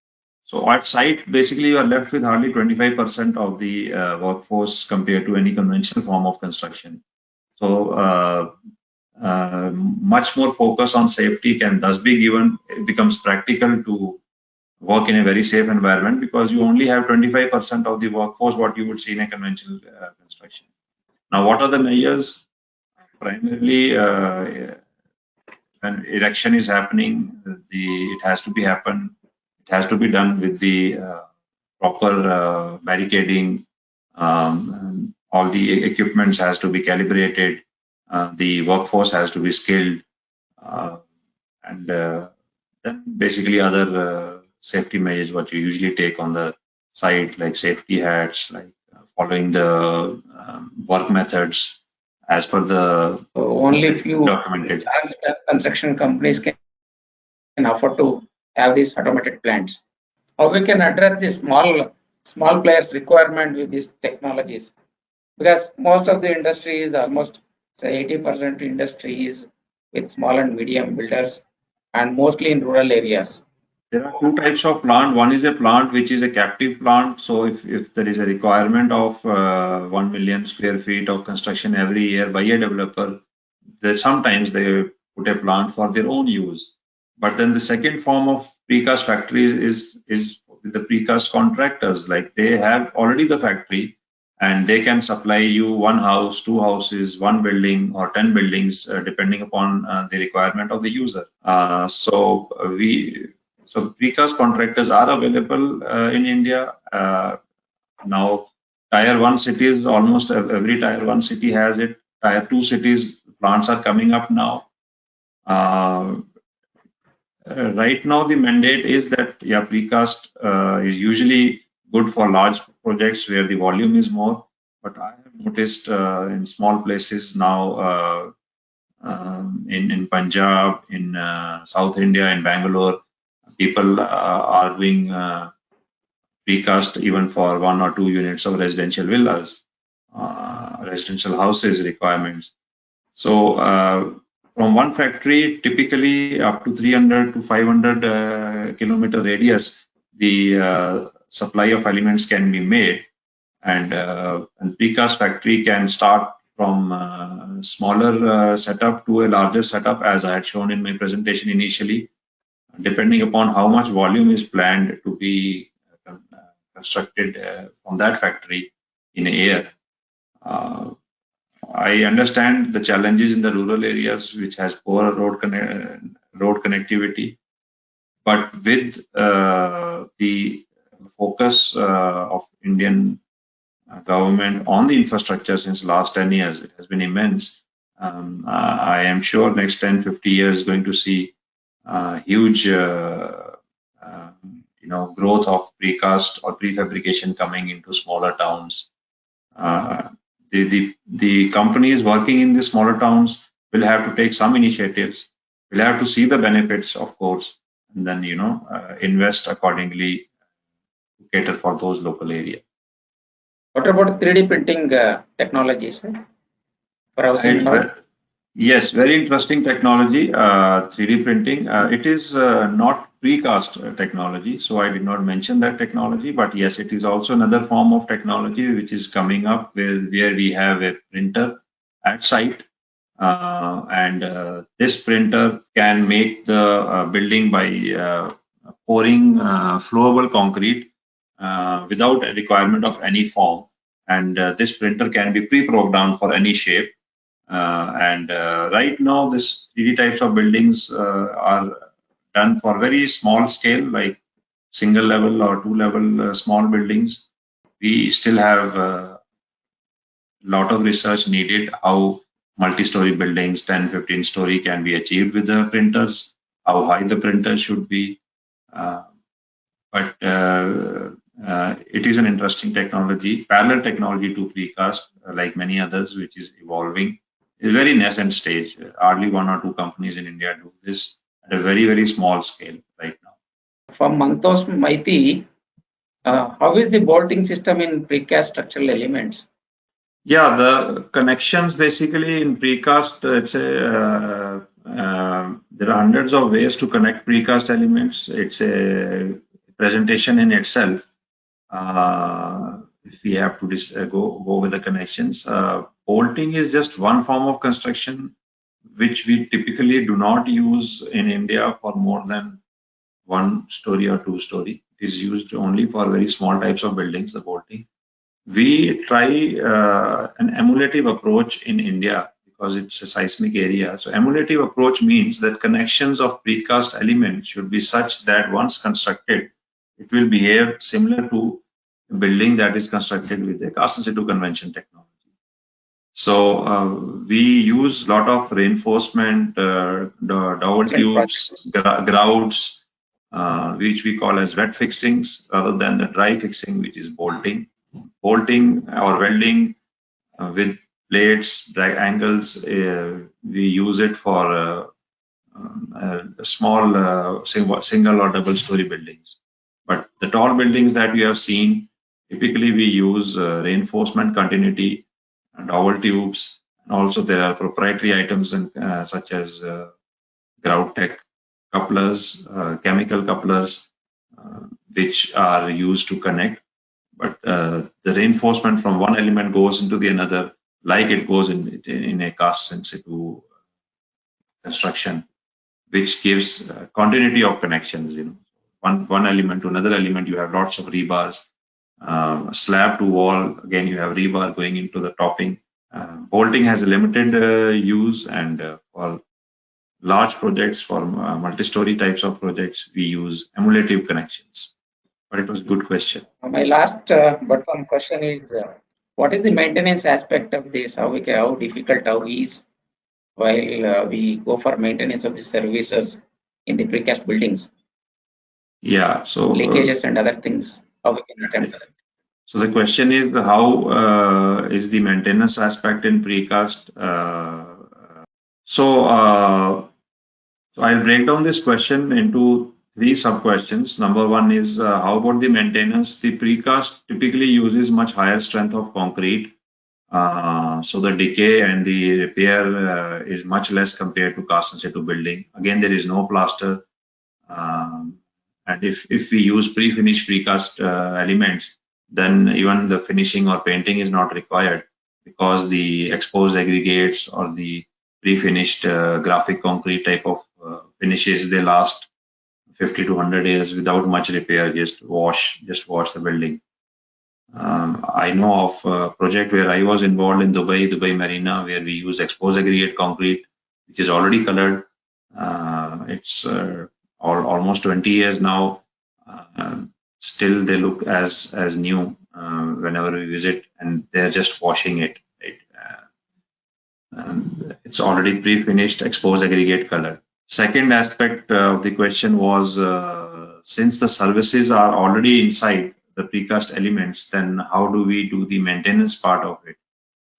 So at site, basically you are left with hardly 25% of the workforce compared to any conventional form of construction. So much more focus on safety can thus be given. It becomes practical to work in a very safe environment because you only have 25% of the workforce what you would see in a conventional construction. Now, what are the measures? Primarily, when erection is happening, it has to be done with the proper barricading. All the equipments has to be calibrated. The workforce has to be skilled, and then basically other safety measures what you usually take on the site, like safety hats, like following the work methods as per the only few documented construction companies can afford to have these automated plants. How we can address the small players requirement with these technologies? Because most of the industry is almost say 80% industry is with small and medium builders, and mostly in rural areas. There are two types of plant. One is a plant which is a captive plant. So if there is a requirement of 1 million square feet of construction every year by a developer, sometimes they put a plant for their own use. But then the second form of precast factories is with the precast contractors. Like they have already the factory and they can supply you one house, two houses, one building, or 10 buildings, depending upon the requirement of the user. So precast contractors are available in India. Now, Tier 1 cities, almost every Tier 1 city has it. Tier 2 cities, plants are coming up now. Right now, the mandate is that, yeah, precast is usually good for large projects where the volume is more. But I have noticed in small places now, in Punjab, in South India, in Bangalore, people are doing precast even for 1 or 2 units of residential villas, residential houses requirements. So from one factory, typically up to 300 to 500 kilometer radius, the supply of elements can be made, and precast factory can start from smaller setup to a larger setup, as I had shown in my presentation initially, depending upon how much volume is planned to be constructed from that factory in a year. I understand the challenges in the rural areas, which has poor road connectivity, but with the focus of Indian government on the infrastructure since last 10 years, it has been immense. I am sure next 10, 50 years going to see huge growth of precast or prefabrication coming into smaller towns. The companies working in the smaller towns will have to take some initiatives, will have to see the benefits, of course, and then invest accordingly to cater for those local areas. What about 3D printing technologies for housing? Yes, very interesting technology, 3D printing. It is not precast technology, so I did not mention that technology, but yes, it is also another form of technology which is coming up where we have a printer at site, and this printer can make the building by pouring flowable concrete without a requirement of any form, and this printer can be pre-programmed for any shape. Right now, this 3D types of buildings are done for very small scale, like single level or two level small buildings. We still have a lot of research needed how multi-story buildings, 10, 15 story can be achieved with the printers, how high the printer should be. But it is an interesting technology, parallel technology to precast, like many others, which is evolving. It's very nascent stage. Hardly 1 or 2 companies in India do this at a very, very small scale right now. From Mantos Maiti, how is the bolting system in precast structural elements? Yeah, the connections basically in precast, there are hundreds of ways to connect precast elements. It's a presentation in itself. If we have to go with the connections, bolting is just one form of construction which we typically do not use in India for more than 1 story or 2 story. It is used only for very small types of buildings, the bolting. We try an emulative approach in India because it's a seismic area. So emulative approach means that connections of precast elements should be such that once constructed, it will behave similar to a building that is constructed with a cast in situ convention technology. So we use a lot of reinforcement, dowel tubes, grouts, which we call as wet fixings, rather than the dry fixing, which is bolting. Bolting or welding with plates, drag angles, we use it for small single or double story buildings. But the tall buildings that we have seen, typically we use reinforcement continuity and dowel tubes. And also there are proprietary items such as Ultratech couplers, chemical couplers, which are used to connect. But the reinforcement from one element goes into the another, like it goes in a cast in situ construction, which gives continuity of connections. One element to another element, you have lots of rebars. Slab to wall, again you have rebar going into the topping. Bolting has a limited use, and for large projects, for multi-story types of projects, we use emulative connections. But it was a good question. My last but one question is, what is the maintenance aspect of this? How difficult, how easy while we go for maintenance of the services in the precast buildings? Yeah, so leakages and other things, how we can attempt that? So the question is, how is the maintenance aspect in precast? So I'll break down this question into three sub-questions. Number one is, how about the maintenance? The precast typically uses much higher strength of concrete. So the decay and the repair is much less compared to cast in situ building. Again, there is no plaster. And if we use pre-finished precast elements, then even the finishing or painting is not required, because the exposed aggregates or the pre-finished graphic concrete type of finishes, they last 50 to 100 years without much repair. Just wash the building. I know of a project where I was involved in Dubai Marina, where we use exposed aggregate concrete, which is already colored. It's almost 20 years now. Still they look as new whenever we visit, and they're just washing it. Right? It's already pre-finished exposed aggregate color. Second aspect of the question was, since the services are already inside the precast elements, then how do we do the maintenance part of it?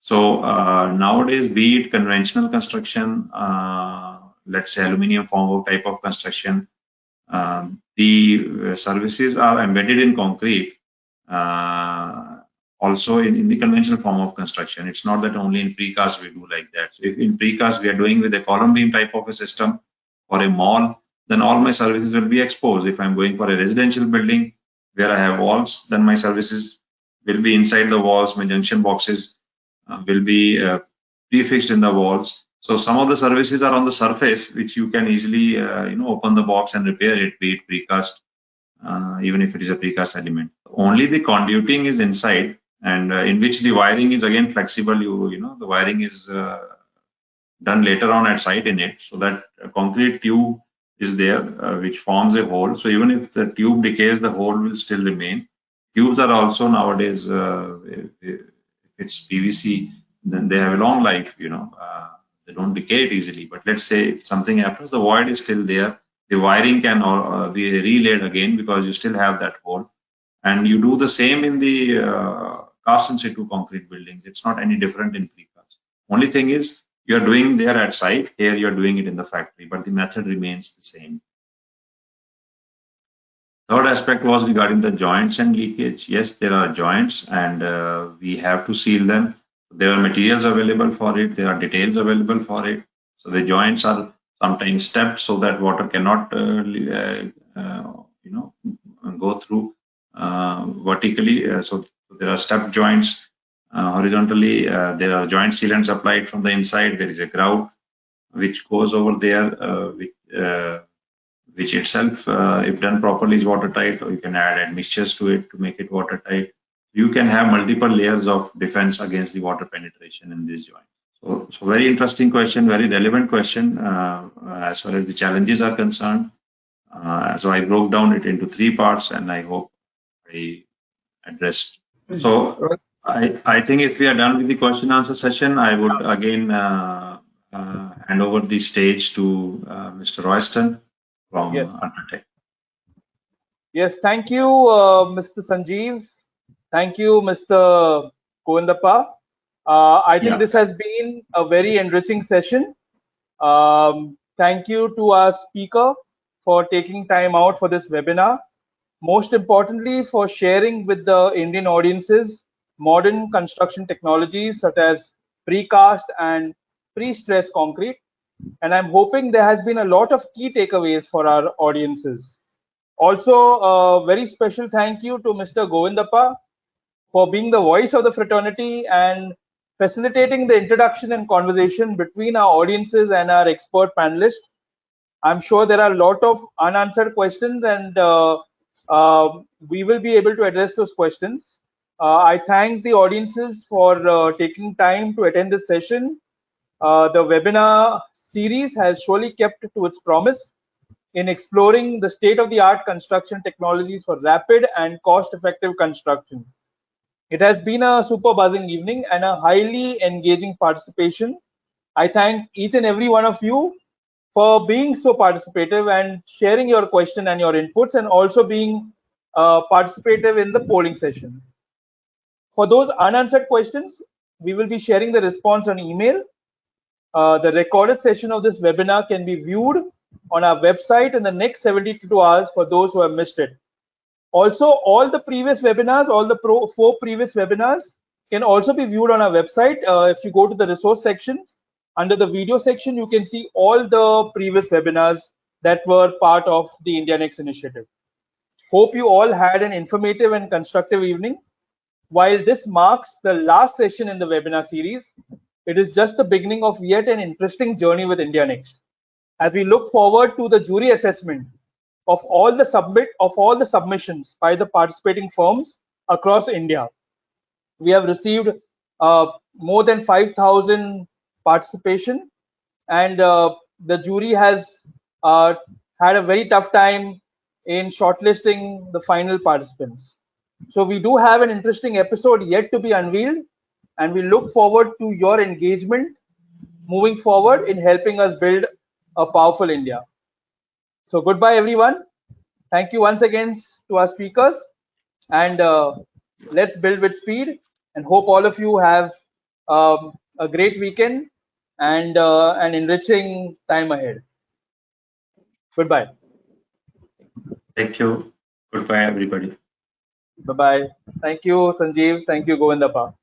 So nowadays, be it conventional construction, let's say aluminium formwork type of construction, the services are embedded in concrete, also in the conventional form of construction. It's not that only in precast we do like that. So if in precast we are doing with a column beam type of a system or a mall, then all my services will be exposed. If I'm going for a residential building where I have walls, then my services will be inside the walls. My junction boxes will be prefixed in the walls. So some of the services are on the surface, which you can easily open the box and repair it, be it precast, even if it is a precast element. Only the conduiting is inside, and in which the wiring is again flexible. The wiring is done later on at site in it, so that a concrete tube is there, which forms a hole. So even if the tube decays, the hole will still remain. Tubes are also nowadays, if it's PVC, then they have a long life. They don't decay it easily. But let's say if something happens, the void is still there. The wiring can be relayed again, because you still have that hole. And you do the same in the cast in situ concrete buildings. It's not any different in precast. Only thing is, you're doing there at site. Here you're doing it in the factory, but the method remains the same. Third aspect was regarding the joints and leakage. Yes, there are joints, and we have to seal them. There are materials available for it. There are details available for it. So the joints are sometimes stepped so that water cannot, go through vertically. So there are stepped joints. Horizontally, there are joint sealants applied from the inside. There is a grout which goes over there, which itself, if done properly, is watertight, or you can add admixtures to it to make it watertight. You can have multiple layers of defense against the water penetration in this joint. So very interesting question, very relevant question as far as the challenges are concerned. So I broke down it into three parts, and I hope I addressed. So I think if we are done with the question answer session, I would again hand over the stage to Mr. Royston from Ultratech. Yes, thank you, Mr. Sanjeev. Thank you, Mr. Kovandappa. I think this has been a very enriching session. Thank you to our speaker for taking time out for this webinar. Most importantly, for sharing with the Indian audiences modern construction technologies such as precast and pre-stressed concrete. and I'm hoping there has been a lot of key takeaways for our audiences. Also, a very special thank you to Mr. Govindappa for being the voice of the fraternity and facilitating the introduction and conversation between our audiences and our expert panelists. I'm sure there are a lot of unanswered questions, and we will be able to address those questions. I thank the audiences for taking time to attend this session. The webinar series has surely kept to its promise in exploring the state-of-the-art construction technologies for rapid and cost-effective construction. It has been a super buzzing evening and a highly engaging participation. I thank each and every one of you for being so participative and sharing your question and your inputs, and also being participative in the polling session. For those unanswered questions, we will be sharing the response on email. The recorded session of this webinar can be viewed on our website in the next 72 hours for those who have missed it. Also, all the previous webinars, all the 4 previous webinars can also be viewed on our website. If you go to the resource section, under the video section, you can see all the previous webinars that were part of the India Next initiative. Hope you all had an informative and constructive evening. While this marks the last session in the webinar series, it is just the beginning of yet an interesting journey with India Next. As we look forward to the jury assessment of all the submissions by the participating firms across India. We have received more than 5,000 participation, and the jury has had a very tough time in shortlisting the final participants. So we do have an interesting episode yet to be unveiled, and we look forward to your engagement moving forward in helping us build a powerful India. So goodbye, everyone. Thank you once again to our speakers, and let's build with speed, and hope all of you have a great weekend and an enriching time ahead. Goodbye. Thank you. Goodbye, everybody. Bye-bye. Thank you, Sanjeev. Thank you, Govindappa.